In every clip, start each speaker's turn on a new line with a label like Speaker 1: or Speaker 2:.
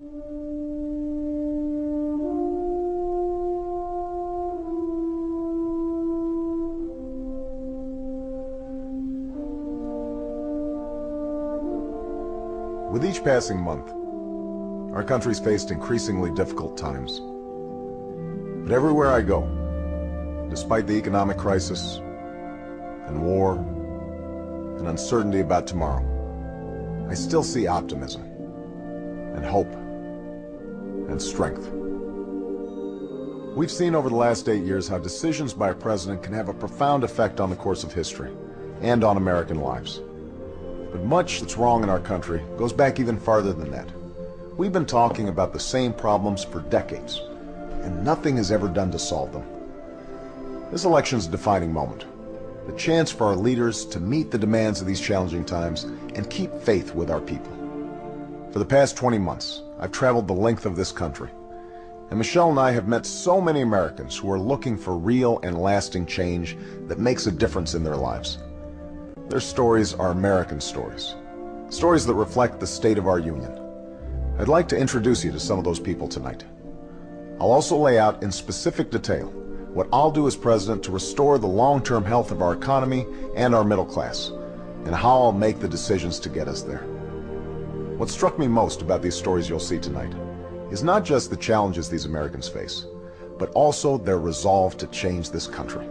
Speaker 1: With each passing month, our country's faced increasingly difficult times. But everywhere I go, despite the economic crisis and war and uncertainty about tomorrow, I still see optimism and hope and strength. We've seen over the last 8 years how decisions by a president can have a profound effect on the course of history and on American lives. But much that's wrong in our country goes back even farther than that. We've been talking about the same problems for decades, and nothing is ever done to solve them. This election's a defining moment, the chance for our leaders to meet the demands of these challenging times and keep faith with our people. For the past 20 months, I've traveled the length of this country, and Michelle and I have met so many Americans who are looking for real and lasting change that makes a difference in their lives. Their stories are American stories, stories that reflect the state of our union. I'd like to introduce you to some of those people tonight. I'll also lay out in specific detail what I'll do as president to restore the long-term health of our economy and our middle class, and how I'll make the decisions to get us there. What struck me most about these stories you'll see tonight is not just the challenges these Americans face, but also their resolve to change this country.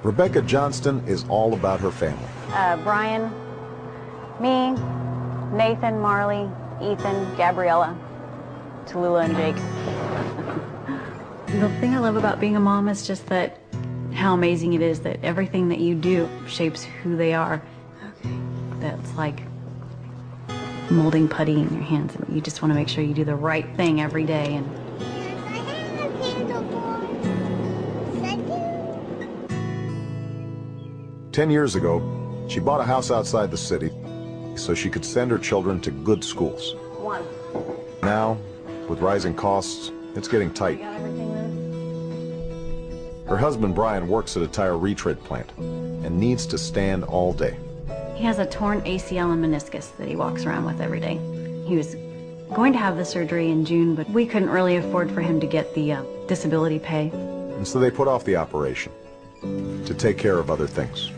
Speaker 1: Rebecca Johnston is all about her family.
Speaker 2: Brian, me, Nathan, Marley, Ethan, Gabriella, Tallulah, and Jake. The thing I love about being a mom is just that how amazing it is that everything that you do shapes who they are. Okay. That's like molding putty in your hands, and you just want to make sure you do the right thing every day. And
Speaker 1: 10 years ago, she bought a house outside the city so she could send her children to good schools. Now, with rising costs, it's getting tight. Her husband, Brian, works at a tire retread plant and needs to stand all day.
Speaker 2: He has a torn ACL and meniscus that he walks around with every day. He was going to have the surgery in June, but we couldn't really afford for him to get the disability pay.
Speaker 1: And so they put off the operation to take care of other things.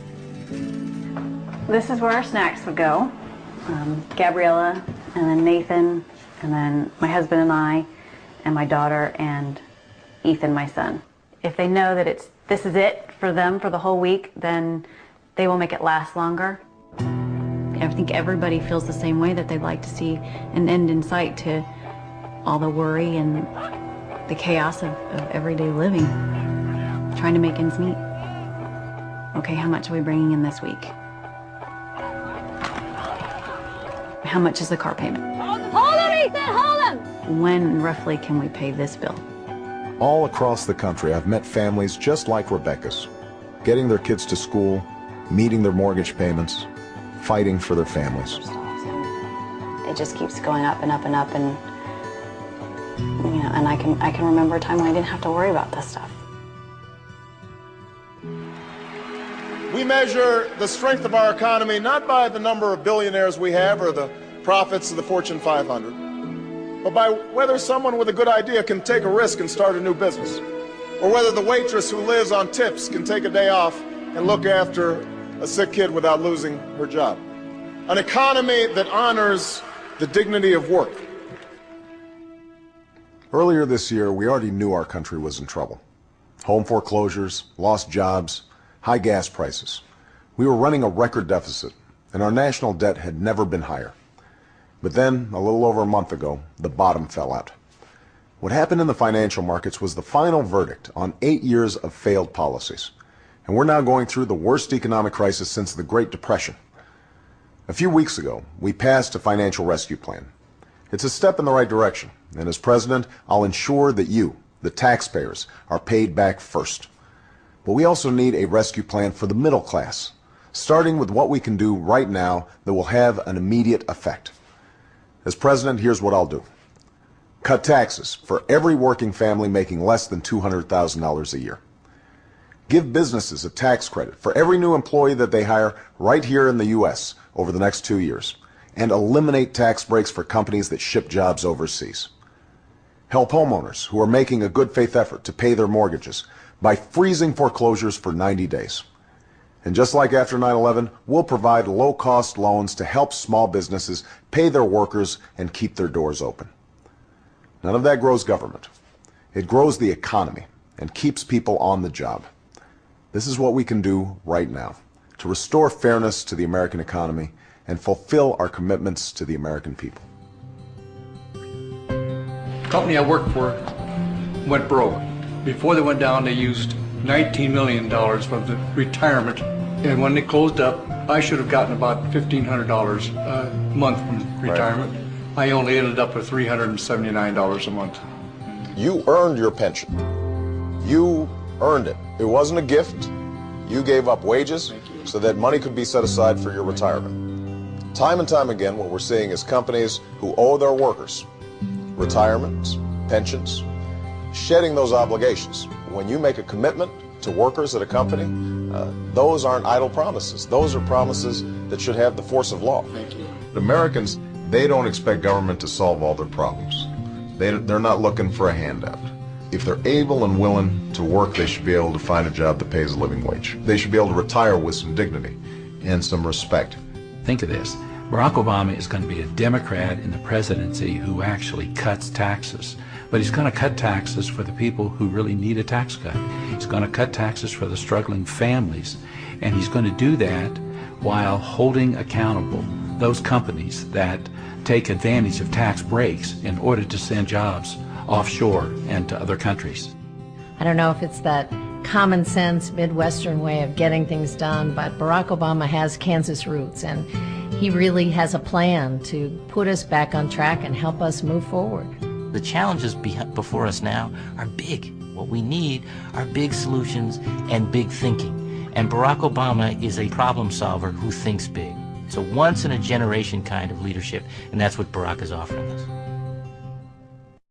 Speaker 2: This is where our snacks would go. Gabriella, and then Nathan, and then my husband and I, and my daughter, and Ethan, my son. If they know that this is it for them for the whole week, then they will make it last longer. I think everybody feels the same way, that they'd like to see an end in sight to all the worry and the chaos of everyday living, trying to make ends meet. Okay, how much are we bringing in this week? How much is the car payment?
Speaker 3: Hold him, Ethan, hold him!
Speaker 2: When roughly can we pay this bill?
Speaker 1: All across the country, I've met families just like Rebecca's, getting their kids to school, meeting their mortgage payments, fighting for their families.
Speaker 2: It just keeps going up and up and up, and you know, and I can remember a time when I didn't have to worry about this stuff.
Speaker 4: We measure the strength of our economy not by the number of billionaires we have or the profits of the Fortune 500, but by whether someone with a good idea can take a risk and start a new business, or whether the waitress who lives on tips can take a day off and look after a sick kid without losing her job. An economy that honors the dignity of work.
Speaker 1: Earlier this year, we already knew our country was in trouble. Home foreclosures, lost jobs, high gas prices. We were running a record deficit, and our national debt had never been higher. But then, a little over a month ago, the bottom fell out. What happened in the financial markets was the final verdict on 8 years of failed policies. And we're now going through the worst economic crisis since the Great Depression. A few weeks ago, we passed a financial rescue plan. It's a step in the right direction, and as president, I'll ensure that you, the taxpayers, are paid back first. But we also need a rescue plan for the middle class, starting with what we can do right now that will have an immediate effect. As president, here's what I'll do. Cut taxes for every working family making less than $200,000 a year. Give businesses a tax credit for every new employee that they hire right here in the U.S. over the next 2 years, and eliminate tax breaks for companies that ship jobs overseas. Help homeowners who are making a good faith effort to pay their mortgages by freezing foreclosures for 90 days. And just like after 9/11, we'll provide low-cost loans to help small businesses pay their workers and keep their doors open. None of that grows government. It grows the economy and keeps people on the job. This is what we can do right now to restore fairness to the American economy and fulfill our commitments to the American people.
Speaker 5: The company I worked for went broke. Before they went down, they used $19 million from the retirement, and when they closed up, I should have gotten about $1,500 a month from retirement. Right. I only ended up with $379 a month.
Speaker 4: You earned your pension. You earned it. It wasn't a gift. You gave up wages so that money could be set aside for your retirement. Time and time again, what we're seeing is companies who owe their workers retirements, pensions, shedding those obligations. When you make a commitment to workers at a company, those aren't idle promises. Those are promises that should have the force of law.
Speaker 5: Thank you.
Speaker 1: Americans, they don't expect government to solve all their problems. They're not looking for a handout. If they're able and willing to work, they should be able to find a job that pays a living wage. They should be able to retire with some dignity and some respect.
Speaker 6: Think of this. Barack Obama is going to be a Democrat in the presidency who actually cuts taxes. But he's going to cut taxes for the people who really need a tax cut. He's going to cut taxes for the struggling families. And he's going to do that while holding accountable those companies that take advantage of tax breaks in order to send jobs offshore and to other countries.
Speaker 7: I don't know if it's that common sense Midwestern way of getting things done, but Barack Obama has Kansas roots, and he really has a plan to put us back on track and help us move forward.
Speaker 8: The challenges before us now are big. What we need are big solutions and big thinking. And Barack Obama is a problem solver who thinks big. It's a once-in-a-generation kind of leadership, and that's what Barack is offering us.